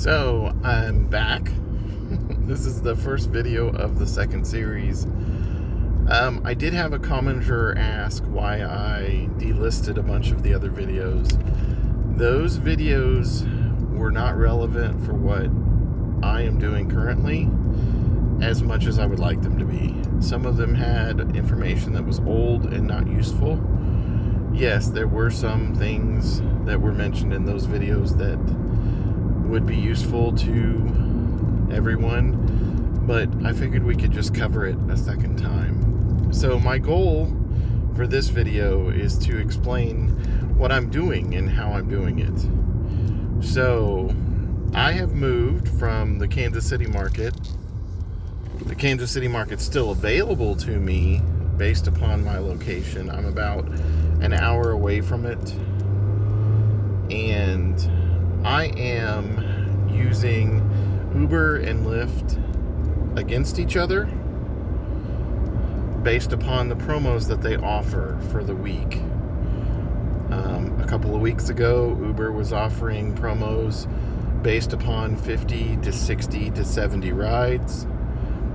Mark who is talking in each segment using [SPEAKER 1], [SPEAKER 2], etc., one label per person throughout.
[SPEAKER 1] So I'm back. This is the first video of the second series. I did have a commenter ask why I delisted a bunch of the other videos. Those videos were not relevant for what I am doing currently as much as I would like them to be. Some of them had information that was old and not useful. Yes, there were some things that were mentioned in those videos that would be useful to everyone, but I figured we could just cover it a second time. So my goal for this video is to explain what I'm doing and how I'm doing it. So I have moved from the Kansas City market. The Kansas City market's still available to me based upon my location. I'm about an hour away from it, and I am using Uber and Lyft against each other based upon the promos that they offer for the week. A couple of weeks ago, Uber was offering promos based upon 50 to 60 to 70 rides.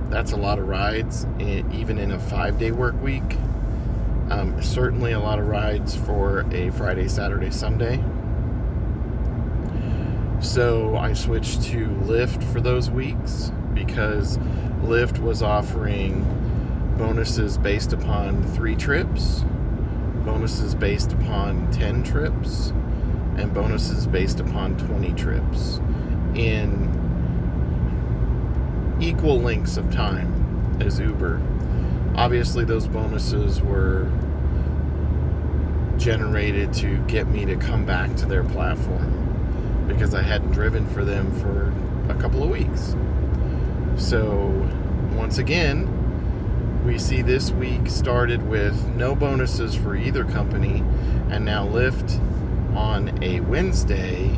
[SPEAKER 1] That's a lot of rides, even in a 5-day work week. Certainly a lot of rides for a Friday, Saturday, Sunday. So I switched to Lyft for those weeks because Lyft was offering bonuses based upon 3 trips, bonuses based upon 10 trips, and bonuses based upon 20 trips in equal lengths of time as Uber. Obviously, those bonuses were generated to get me to come back to their platform because I hadn't driven for them for a couple of weeks. So once again, we see this week started with no bonuses for either company, and now Lyft on a Wednesday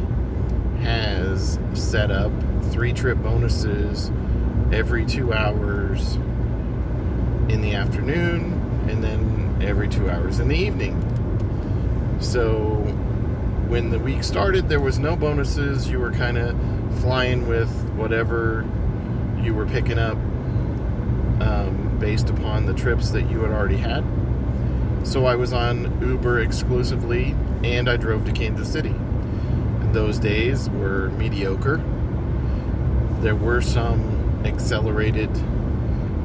[SPEAKER 1] has set up 3 trip bonuses every 2 hours in the afternoon and then every 2 hours in the evening. So when the week started, there was no bonuses. You were kind of flying with whatever you were picking up based upon the trips that you had already had. So I was on Uber exclusively, and I drove to Kansas City. And those days were mediocre. There were some accelerated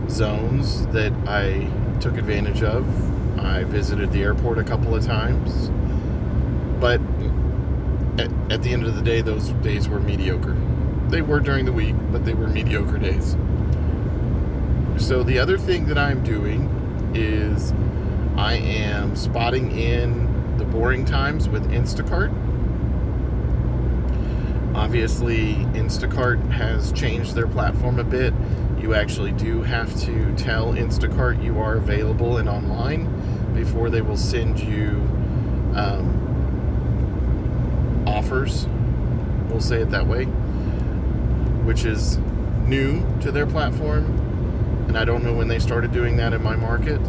[SPEAKER 1] zones that I took advantage of. I visited the airport a couple of times. But at the end of the day, those days were mediocre. They were during the week, but they were mediocre days. So the other thing that I'm doing is I am spotting in the boring times with Instacart. Obviously, Instacart has changed their platform a bit. You actually do have to tell Instacart you are available and online before they will send you offers, we'll say it that way, which is new to their platform, and I don't know when they started doing that in my market.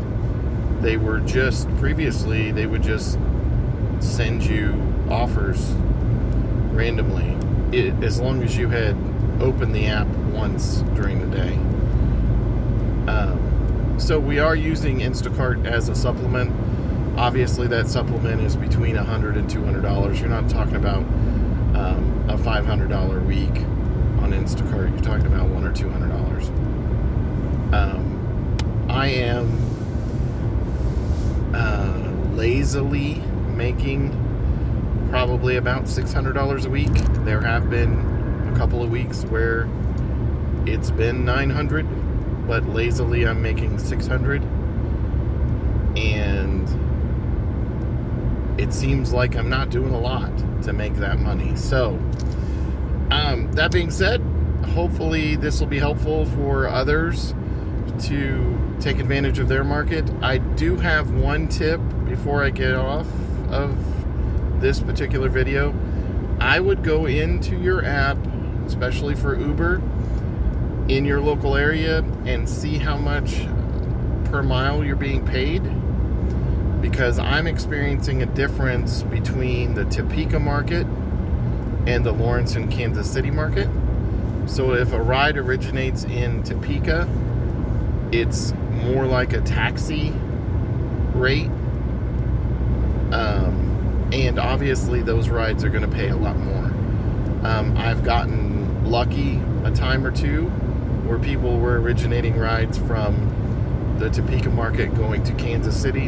[SPEAKER 1] They were just, previously, they would just send you offers randomly, as long as you had opened the app once during the day. So we are using Instacart as a supplement. Obviously, that supplement is between $100 and $200. You're not talking about a $500 week on Instacart. You're talking about $100 or $200. I am lazily making probably about $600 a week. There have been a couple of weeks where it's been $900, but lazily I'm making $600, and it seems like I'm not doing a lot to make that money. So, that being said, hopefully this will be helpful for others to take advantage of their market. I do have one tip before I get off of this particular video. I would go into your app, especially for Uber, in your local area and see how much per mile you're being paid, because I'm experiencing a difference between the Topeka market and the Lawrence and Kansas City market. So if a ride originates in Topeka, it's more like a taxi rate. And obviously those rides are going to pay a lot more. I've gotten lucky a time or two where people were originating rides from the Topeka market going to Kansas City,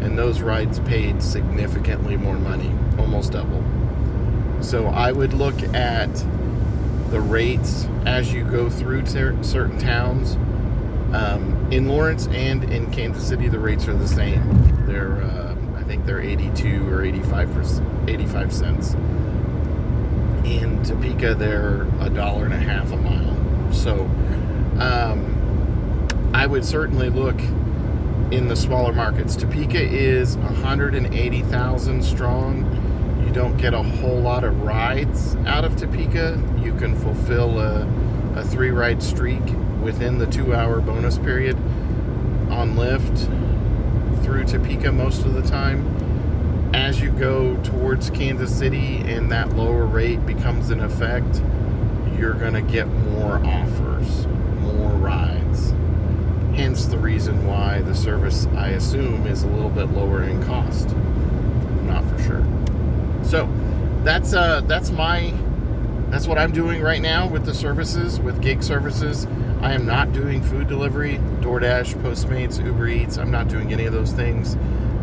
[SPEAKER 1] and those rides paid significantly more money, almost double. So I would look at the rates as you go through certain towns. In Lawrence and in Kansas City, the rates are the same. They're, I think they're 82 or 85 cents. In Topeka, they're $1.50 a mile. So I would certainly look in the smaller markets. Topeka is 180,000 strong. You don't get a whole lot of rides out of Topeka. You can fulfill a 3-ride streak within the 2-hour bonus period on Lyft through Topeka most of the time. As you go towards Kansas City and that lower rate becomes in effect, you're going to get more offers, more rides. Hence the reason why the service, I assume, is a little bit lower in cost. Not for sure. So that's what I'm doing right now with the services, with gig services. I am not doing food delivery, DoorDash, Postmates, Uber Eats. I'm not doing any of those things.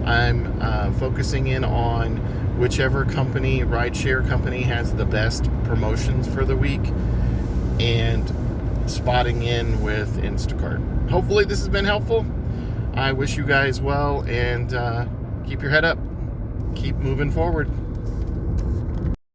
[SPEAKER 1] I'm focusing in on whichever company, rideshare company, has the best promotions for the week, and spotting in with Instacart. Hopefully this has been helpful. I wish you guys well, and keep your head up. Keep moving forward.